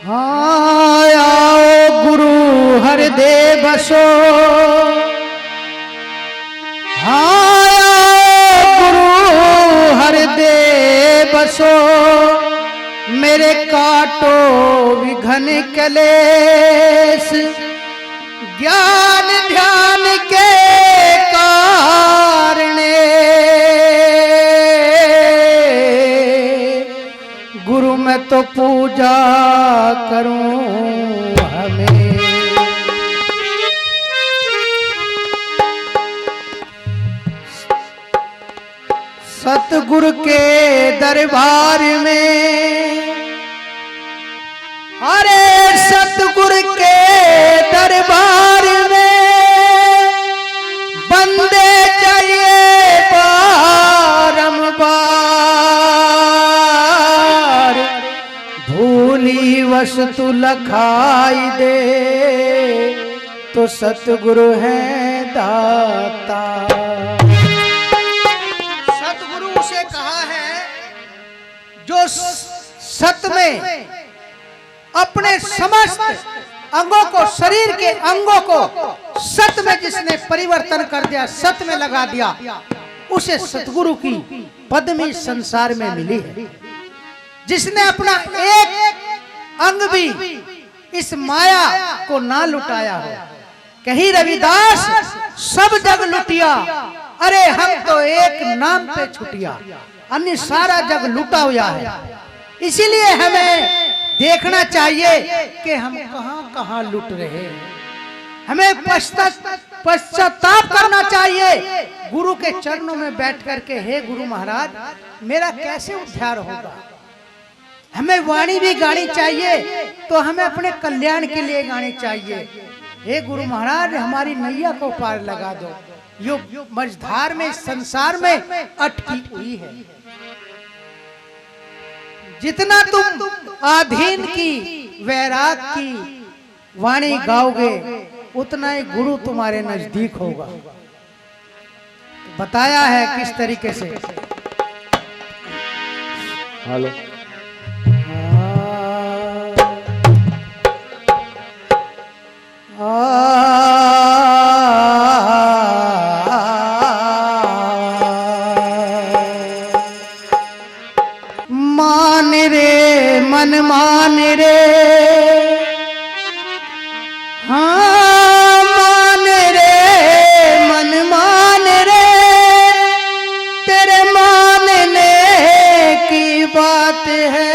हाँ आओ गुरु हरदे बसो, हाँ आओ गुरु हरदे बसो, मेरे काटो विघन कलेश, ज्ञान ध्यान के कारणे गुरु मैं तो पूजा करूं हमें। सतगुरु के दरबार में, अरे सतगुरु के दरबार में बंदे चाहिए बारंबार, भूली वस्तु लखाई दे तो सतगुरु है दाता। सतगुरु उसे कहा है जो सत में अपने समस्त अंगों को, शरीर के अंगों को सत में जिसने परिवर्तन कर दिया, सत में लगा दिया, उसे सतगुरु की पदवी संसार में मिली है। जिसने अपना एक अंग भी इस माया को ना लुटाया हो। कहीं रविदास सब जग लुटिया, अरे हम तो एक नाम पे छुटिया, अन्य सारा जग लुटा हुआ है। इसीलिए हमें देखना चाहिए कि हम कहां कहां लुट रहे हैं। हमें पश्चाताप करना चाहिए, गुरु के चरणों में बैठ करके, हे गुरु महाराज मेरा कैसे उद्धार होगा। हमें वाणी भी गानी चाहिए तो हमें अपने कल्याण के लिए गानी चाहिए। हे गुरु महाराज हमारी नैया को पार लगा दो, यो मझधार में संसार में अटकी हुई है। जितना तुम आधीन की वैराग की वाणी गाओगे उतना ही गुरु तुम्हारे नजदीक होगा। बताया है किस तरीके से। हेलो मान रे मन मान रे, हाँ मान रे मन मान रे, तेरे मानने की बात है,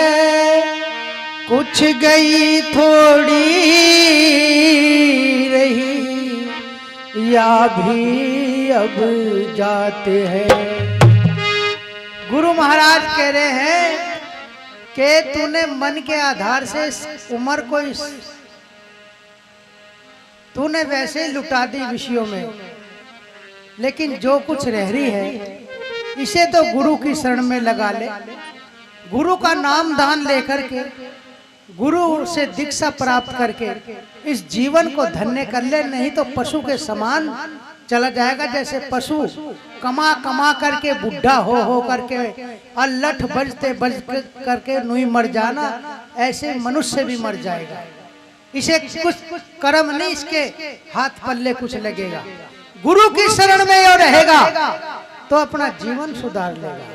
कुछ गई थोड़ी रही या भी अब जाते हैं। गुरु महाराज कह रहे हैं कि तूने मन के आधार से उम्र को तूने वैसे लुटा दी विषयों में, लेकिन जो कुछ रह रही है इसे तो गुरु की शरण में लगा ले। गुरु का नाम दान लेकर के, गुरु से दीक्षा प्राप्त करके इस जीवन को धन्य कर ले, नहीं तो पशु के समान चला जाएगा। जैसे पशु कमा कमा करके बुढ़ा हो करके और लठ बजते बज करके नुई मर जाना, ऐसे मनुष्य भी मर जाएगा। इसे कुछ कर्म नहीं, इसके हाथ पल्ले कुछ लगेगा। गुरु की शरण में यो रहेगा तो अपना जीवन सुधार लेगा।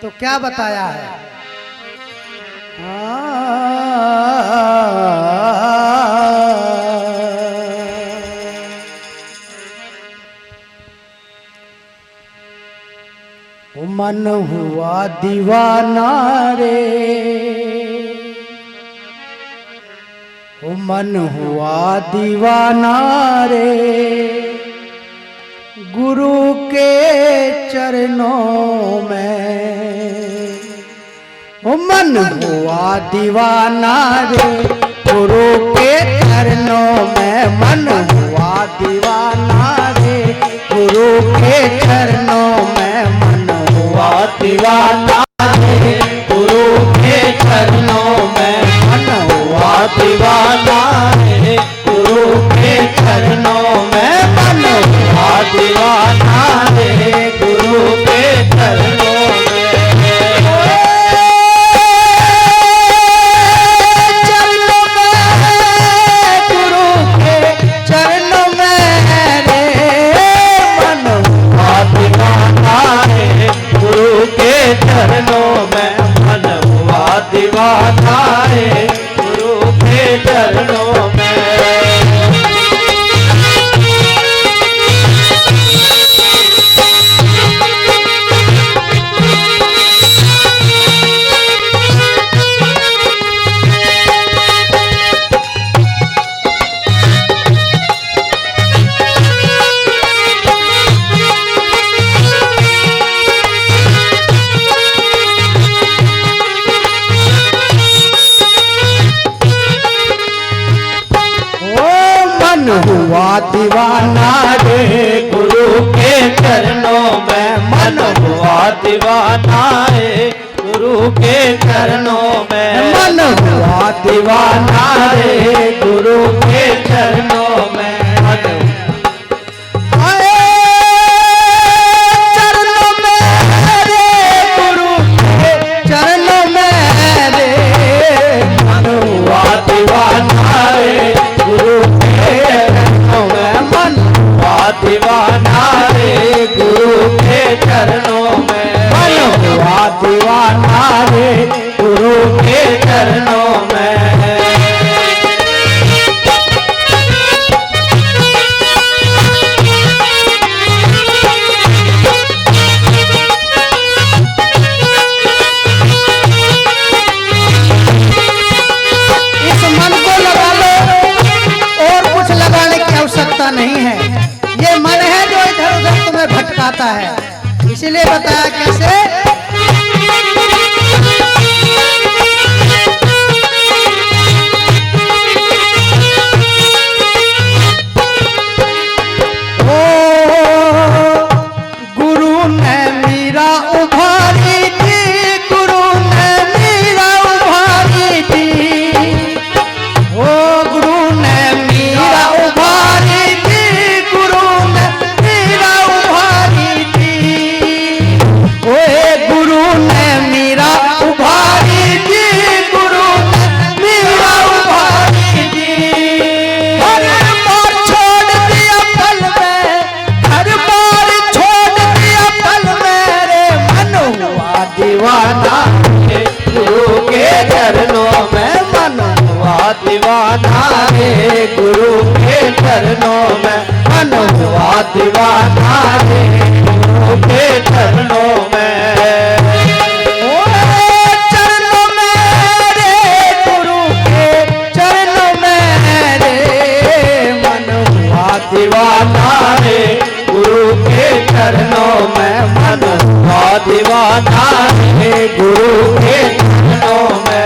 तो क्या बताया है, मन हुआ दीवाना रे, मन हुआ दीवाना रे, गुरु के चरणों में। मन हुआ दीवाना रे, गुरु के चरणों में। मन हुआ दीवाना रे, गुरु के चरणों में। मन हुआ दीवाना रे, गुरु के चरणों में। मन हुआ दीवाना रे, गुरु के चरणों में। मन हुआ दीवाना रे, गुरु के चरणों में। चल दीवाना है गुरु के चरणों में। हुआ दीवाना रे गुरु के चरणों में, मन हुआ दीवाना है गुरु के चरणों में, मन हुआ दीवाना रे गुरु के चरणों में। चरणों में रे गुरु के चरणों में रे, मन हुआ दीवाना रे गुरु दीवाना रे गुरु के चरणों में, मन हुआ दीवाना रे गुरु के चरणों में। इस मन को लगा लो, और कुछ लगाने की आवश्यकता नहीं है। ये मन है जो इधर उधर तुम्हें भटकाता है, इसलिए बताया कैसे। ओ गुरु ने मीरा उभारी थी, गुरु ने मीरा उभारी थी, ओ गुरु ने मीरा उभारी थी, गुरु ने मीरा उभारी थी, ओए गुरु ने मीरा उभारी थी, गुरु ने मीरा उभारी थी। घर बार छोड़ दिया पल में, घर बार छोड़ दिया पल में रे, मन हुआ दीवाना रे गुरु के चरणों में, मन हुआ दीवाना रे गुरु के चरणों में, मन हुआ दीवाना रे गुरु के चरणों में। चरणों में रे गुरु के चरणों में रे, मन हुआ दीवाना रे गुरु के चरणों में, मन हुआ दीवाना रे गुरु के चरणों में।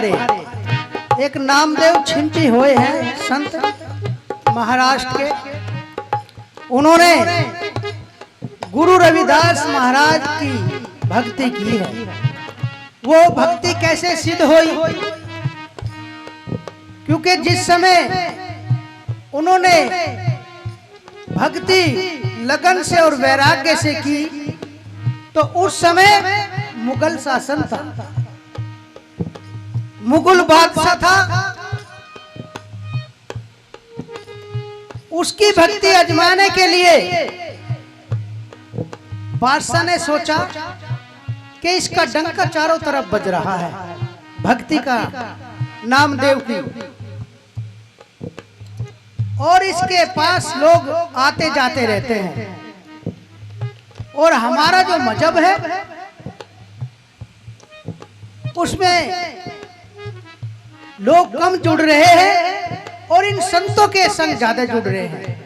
भारे। एक नामदेव छिंची हुए हैं संत महाराष्ट्र के, उन्होंने गुरु रविदास महाराज की भक्ति की है। वो भक्ति कैसे सिद्ध हुई? क्योंकि जिस समय उन्होंने भक्ति लगन से और वैराग्य से की तो उस समय मुगल शासन था, मुगल बादशाह था। उसकी भक्ति आजमाने के लिए बादशाह ने सोचा कि इसका डंका चारों तरफ बज रहा है भक्ति का, नामदेव की, और इसके पास लोग आते जाते रहते हैं, और हमारा जो मजहब है उसमें लोग कम जुड़ रहे हैं और इन संतों के संग ज्यादा जुड़ रहे हैं।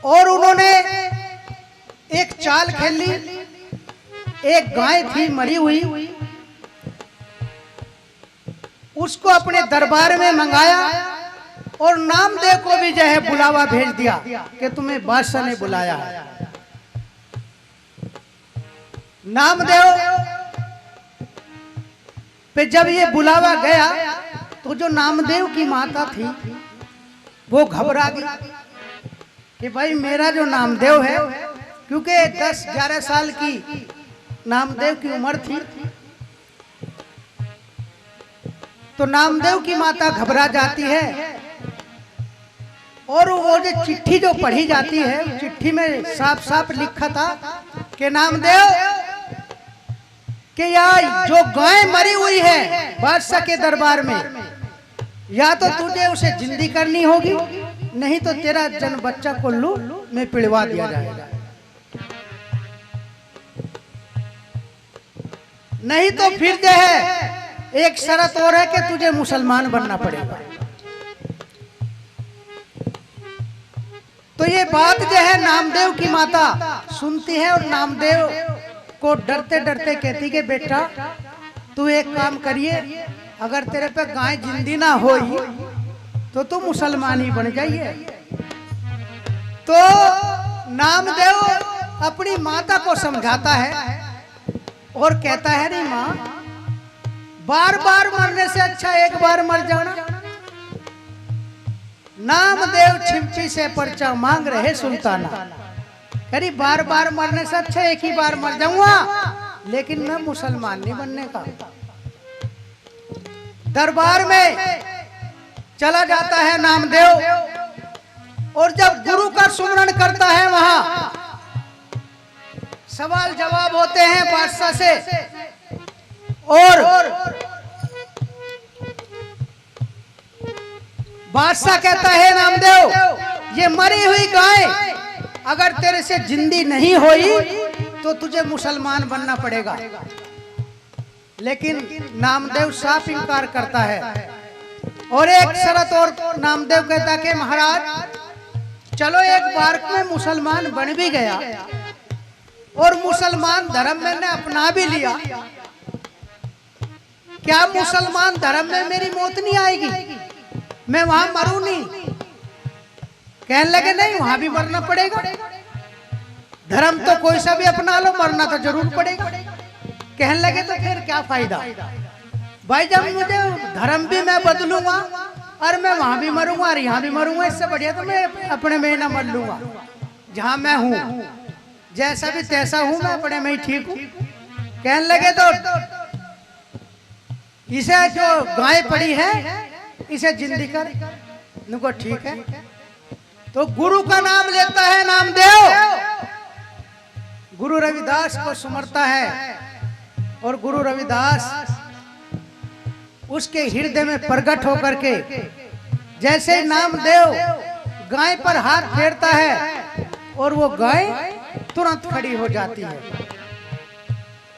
और उन्होंने एक चाल खेली। एक गाय थी मरी हुई, उसको अपने दरबार में मंगाया और नामदेव को भी जो है बुलावा भेज दिया कि तुम्हें बादशाह ने बुलाया है। नामदेव पे जब ये बुलावा गया तो जो नामदेव की माता थी वो घबरा गई कि भाई मेरा जो नामदेव है, क्योंकि 10-11 साल की नामदेव की उम्र थी, तो नामदेव की माता घबरा जाती है। और वो जो चिट्ठी जो पढ़ी जाती है, चिट्ठी में साफ साफ लिखा था कि नामदेव कि यार जो गाय मरी हुई है बादशाह के दरबार में, या तो तुझे उसे जिंदी करनी होगी, नहीं तो तेरा जन्म बच्चा कोल्लू में पिड़वा दिया जाएगा, नहीं तो फिर जो है एक शर्त और है कि तुझे मुसलमान बनना पड़ेगा। तो ये बात जो है नामदेव की माता सुनती है और नामदेव को डरते डरते कहती कि बेटा तू एक काम करिए, अगर तेरे पे गाय जिंदी ना होई तो तू मुसलमान ही बन जाइए। तो नामदेव अपनी माता को समझाता है और कहता है नहीं माँ, बार बार मरने से अच्छा एक बार मर जाना। नामदेव छिंपी से पर्चा मांग रहे सुल्ताना, करी बार बार मरने से अच्छा एक ही बार मर जाऊंगा, लेकिन मैं मुसलमान नहीं बनने का। दरबार में चला जाता है नामदेव और जब गुरु का सुमरन करता है वहां सवाल जवाब होते हैं बादशाह से, और बादशाह कहता है नामदेव ये मरी हुई गाय अगर तेरे से जिंदी नहीं हुई तो तुझे मुसलमान बनना पड़ेगा। लेकिन नामदेव साफ इनकार करता है और एक शर्त और नामदेव कहता कि महाराज चलो एक बार में मुसलमान बन भी गया और मुसलमान धर्म मैंने अपना भी लिया, क्या मुसलमान धर्म में मेरी मौत नहीं आएगी? मैं वहां मरूं नहीं? कहने लगे नहीं, वहां भी मरना पड़ेगा। धर्म तो कोई सा भी अपना लो, मरना तो जरूर पड़ेगा। कहने लगे तो फिर क्या फायदा भाई, जब मुझे धर्म भी मैं बदलूंगा और मैं वहां भी मरूंगा और यहाँ भी मरूंगा, इससे बढ़िया तो मैं अपने में न मर लूंगा। जहां मैं हूं, जैसा भी तैसा हूं, मैं अपने में ही ठीक हूं। कहने लगे तो इसे जो गाय पड़ी है इसे जिंदी कर। उनको ठीक है। तो गुरु का नाम लेता है नामदेव, गुरु रविदास को सुमरता है और गुरु रविदास उसके हृदय में प्रकट होकर के जैसे नामदेव गाय पर हाथ फेरता है और वो गाय तुरंत खड़ी हो जाती है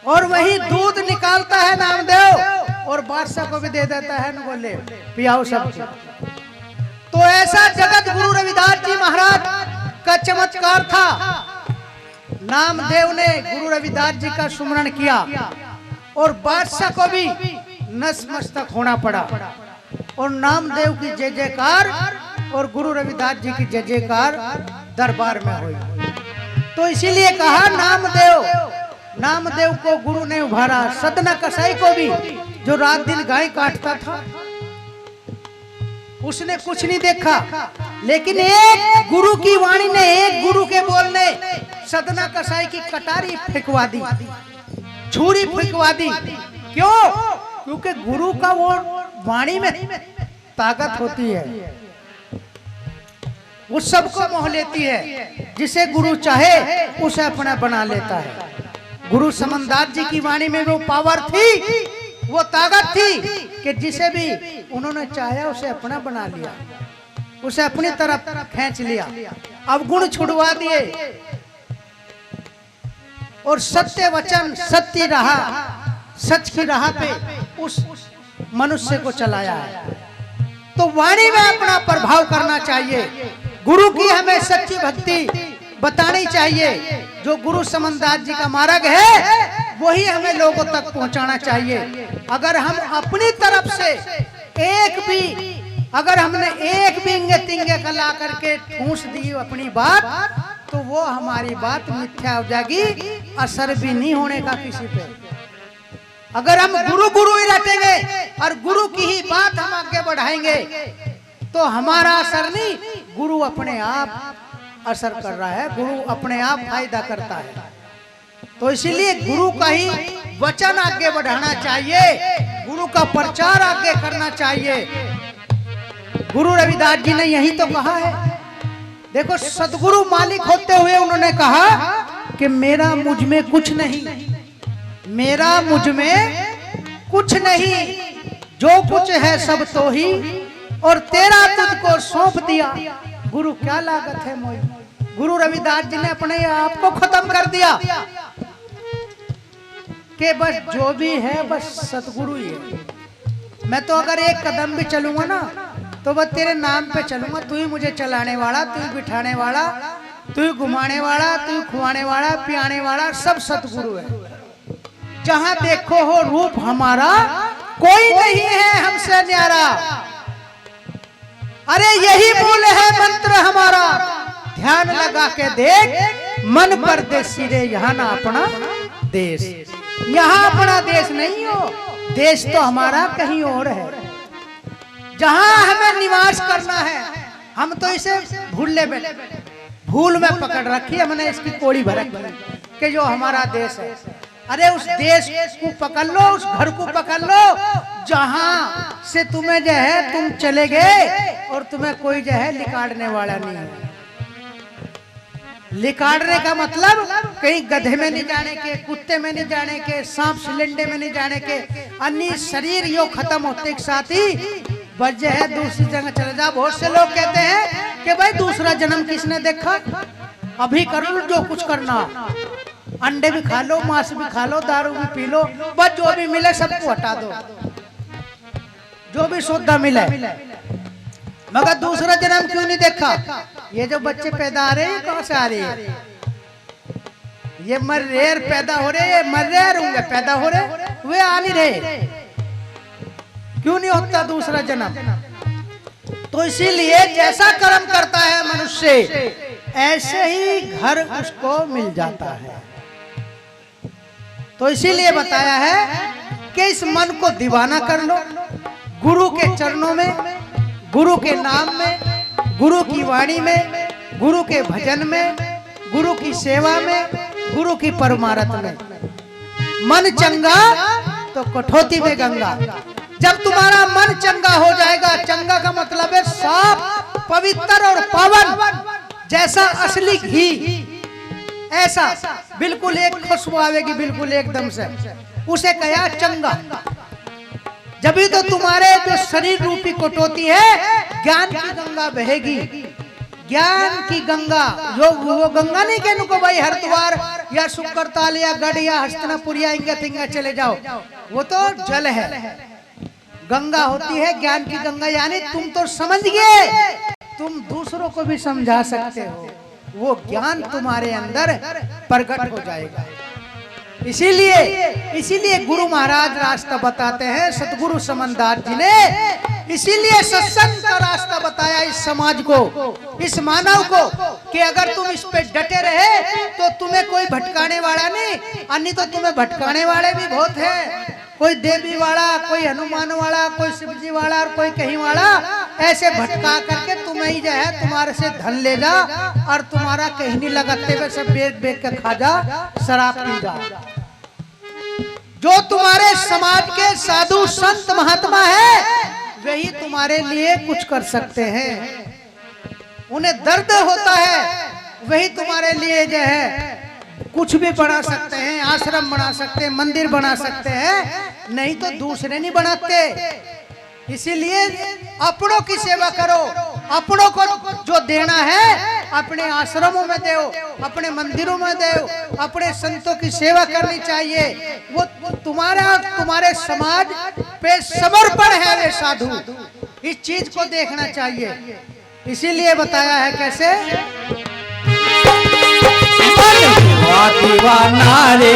और वही दूध निकालता है नामदेव और बादशाह को भी दे देता है, न बोले पियाओ सब। तो ऐसा जगत गुरु रविदास जी महाराज का चमत्कार था। नामदेव ने गुरु रविदास जी का सुमरण किया और बादशाह को भी नतमस्तक होना पड़ा और नामदेव की जय जयकार और गुरु रविदास जी की जय जयकार दरबार में हुई। तो इसीलिए कहा नामदेव को गुरु ने उभारा। सतना कसाई को भी, जो रात दिन गाय काटता था, उसने कुछ नहीं देखा, लेकिन एक गुरु की वाणी ने, एक गुरु के बोलने सतना कसाई की कटारी फेंकवा दी, छुरी फेंकवा दी। क्यों? क्योंकि गुरु का वो वाणी में ताकत होती है, वो सबको मोह लेती है। जिसे गुरु चाहे उसे अपना बना लेता है। गुरु समनदास जी की वाणी में वो पावर थी, वो ताकत थी कि जिसे भी उन्होंने चाहा उसे अपना बना लिया, उसे अपनी तरफ खींच लिया। अब गुण छुड़वा दिए और सत्य वचन, सत्य रहा, सच की राह पे उस मनुष्य को चलाया है। तो वाणी में अपना प्रभाव करना चाहिए। गुरु की हमें सच्ची भक्ति बतानी चाहिए। जो गुरु समनदास जी का मार्ग है वही हमें लोगों तक पहुंचाना चाहिए। अगर हम अपनी तरफ से अगर हमने एक भी इंगे तिंगे का ला करके ठूस दी अपनी बात, तो वो हमारी बात मिथ्या हो जाएगी, असर भी नहीं होने का किसी पे। अगर हम गुरु ही रटेंगे और गुरु की ही बात हम आगे बढ़ाएंगे तो हमारा असर नहीं, गुरु अपने आप असर कर रहा है, गुरु अपने आप फायदा करता है। तो इसीलिए गुरु का ही वचन आगे बढ़ाना चाहिए, गुरु का प्रचार आगे करना चाहिए। गुरु रविदास जी ने यही तो कहा है। देखो, सदगुरु मालिक होते हुए उन्होंने कहा कि मेरा मुझ में कुछ नहीं, मेरा मुझ में कुछ नहीं, जो कुछ है सब तो ही, और तेरा तुझको सौंप दिया। गुरु क्या लागत है मोई। गुरु रविदास जी ने अपने आप को खत्म कर दिया कि बस जो भी है बस सतगुरु ही है। मैं तो अगर एक कदम भी चलूंगा ना तो बस तेरे नाम पे चलूंगा। तू ही मुझे चलाने वाला, तू ही बिठाने वाला, तू ही घुमाने वाला, तू ही खुआने वाला, पियाने वाला, सब सतगुरु है। जहां देखो हो रूप हमारा, कोई नहीं है हमसे न्यारा। अरे यही मूल है मंत्र हमारा, ध्यान लगा के देख, मन परदेसी रे यहाँ ना अपना देश। यहाँ अपना देश नहीं हो, देश तो हमारा कहीं और है, जहां हमें निवास करना है। हम तो इसे भूलने बैठे, भूल में पकड़ रखी हमने इसकी कोड़ी भरक कि जो हमारा देश है। अरे उस देश को पकड़ लो, उस घर को पकड़ लो जहां से तुम्हें जो है तुम चले गए और तुम्हें कोई जो है लिकाड़ने वाला नहीं है। लिकाड़ने का मतलब कहीं गधे में नहीं जाने के, कुत्ते में नहीं जाने के, सांप सिलेंडे में नहीं जाने के। अन्य शरीर यो खत्म होते के साथ ही बच है दूसरी जगह चले जा। बहुत से लोग कहते हैं कि भाई दूसरा जन्म किसने देखा, अभी कर लो जो कुछ करना, अंडे भी खा लो, मांस भी खा लो, दारू भी पी लो, बस जो भी मिले सबको हटा दो, जो भी सौदा मिले। मगर दूसरा जन्म क्यों नहीं देखा? ये जो बच्चे पैदा आ रहे हैं कहां से आ रहे हैं? ये मर्रेर पैदा हो रहे, मर्रेर होंगे पैदा हो रहे, वे आ नहीं रहे। क्यों नहीं होता दूसरा जन्म? तो इसीलिए जैसा कर्म करता है मनुष्य, ऐसे ही घर उसको मिल जाता है। तो इसीलिए बताया है कि इस मन को दीवाना कर लो, गुरु के चरणों में, गुरु के नाम में, गुरु की वाणी में, गुरु के भजन में, गुरु की सेवा में, गुरु की परमारथ में। मन चंगा तो कठौती में गंगा। जब तुम्हारा मन चंगा हो जाएगा, चंगा का मतलब है साफ, पवित्र और पावन, जैसा असली घी, ऐसा बिल्कुल एक खुशबू आवेगी बिल्कुल एकदम से, उसे कहा चंगा। जब भी तो तुम्हारे जो शरीर रूपी कटौती है, ज्ञान की गंगा बहेगी। ज्ञान की गंगा, जो वो गंगा नहीं कहने को भाई हरिद्वार या शुक्रताल या गढ़ या हस्तिनापुर या इंगा तिंगा चले जाओ, वो तो जल है। गंगा होती है ज्ञान की गंगा, यानी तुम तो समझ गए, तुम दूसरों को भी समझा सकते हो। वो ज्ञान तुम्हारे अंदर प्रकट हो जाएगा। इसीलिए गुरु महाराज रास्ता बताते हैं, सतगुरु समनदास जी ने इसीलिए सत्संग का रास्ता बताया इस समाज को, इस मानव को, कि अगर तुम इस पे डटे रहे तो तुम्हें कोई भटकाने वाला नहीं, अन्य तो तुम्हें भटकाने वाले भी बहुत है। कोई देवी वाला, कोई हनुमान वाला, कोई शिवजी वाला और कोई कहीं वाला, ऐसे भटका करके तुम्हें ही जो है तुम्हारे से धन ले जा और तुम्हारा कहीं नहीं लगाते हुए सब बेच बेच के खा जा, शराब पी जा। जो तुम्हारे समाज के साधु संत महात्मा है वही तुम्हारे लिए कुछ कर सकते हैं। उन्हें दर्द होता है वही तुम्हारे लिए जो है कुछ भी बना सकते हैं, आश्रम बना सकते हैं, मंदिर बना सकते हैं, नहीं तो दूसरे नहीं बनाते। इसीलिए अपनों की सेवा करो, अपनों को जो देना है अपने आश्रमों में दो, अपने मंदिरों में दो, अपने संतों की सेवा करनी चाहिए। वो तुम्हारे समाज पे समर्पण है वे साधु, इस चीज को देखना चाहिए। इसीलिए बताया है कैसे, दीवाना रे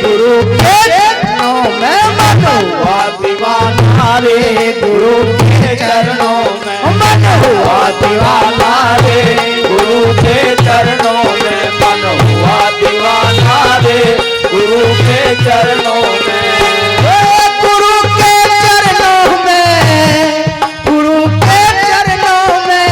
गुरु के चरणों में मन हुआ दीवाना रे गुरु के चरणों में मन हुआ दीवाना रे गुरु के चरणों में मन हुआ दीवाना रे गुरु के चरणों में गुरु के चरणों में गुरु के चरणों में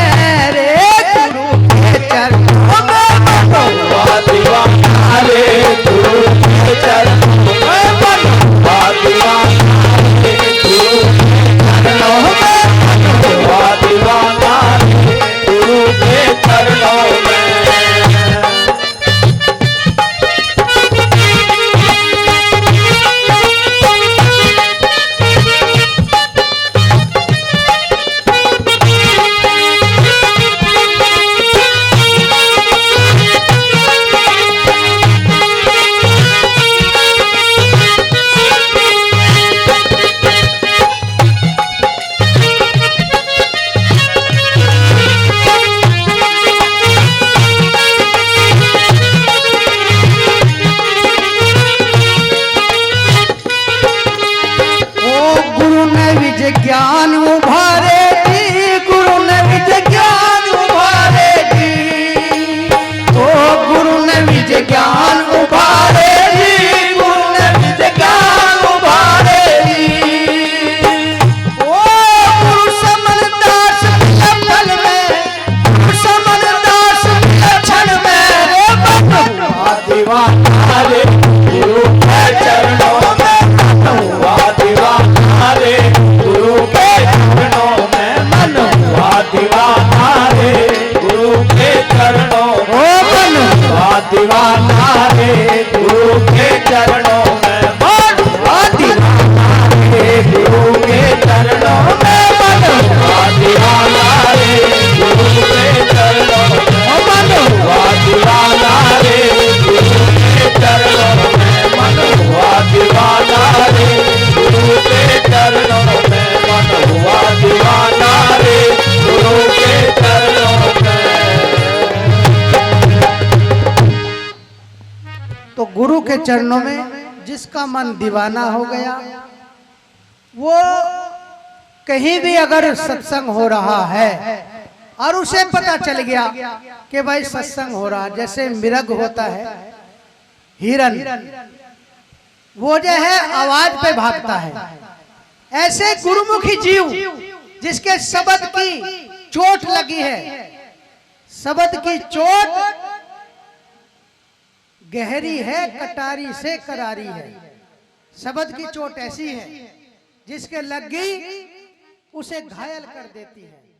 रे गुरु के चरणों में मन हुआ दीवाना रे गुरु के चरणों में मन हुआ दीवाना रे गुरु के चरणों में मन हुआ दीवाना रे गुरु के चरणों में। ज्ञान उभारे जी गुरु ने विजय ज्ञान उभारे जी, ओ गुरु ने विजय ज्ञान उभारे जी, गुरु ने विजय ज्ञान उभारे जी, ओ गुरु समनदास लखन में, गुरु समनदास लखन में मन हुआ दीवाना रे गुरु के चरणों में मन हुआ दीवाना रे गुरु के चरणों में मन हुआ दीवाना रे गुरु के चरणों में मन हुआ दीवाना रे गुरु के चरणों में मन हुआ दीवाना रे गुरु के चरणों में मन हुआ दीवाना रे गुरु के चरणों में मन हुआ दीवाना रे गुरु के चरणों में मन हुआ दीवाना रे गुरु के चरणों में मन हुआ दीवाना रे गुरु के चरणों में। तो गुरु के चरणों में जिसका मन दीवाना हो गया, वो कहीं भी अगर सत्संग हो रहा है और उसे पता चल गया कि भाई सत्संग हो रहा, जैसे मृग होता है, हिरन, वो जो है आवाज पे भागता है, ऐसे गुरुमुखी जीव जिसके शब्द की चोट लगी है, शब्द की चोट गहरी है, कटारी से करारी है। शब्द की चोट ऐसी है जिसके लग गई उसे घायल कर देती है।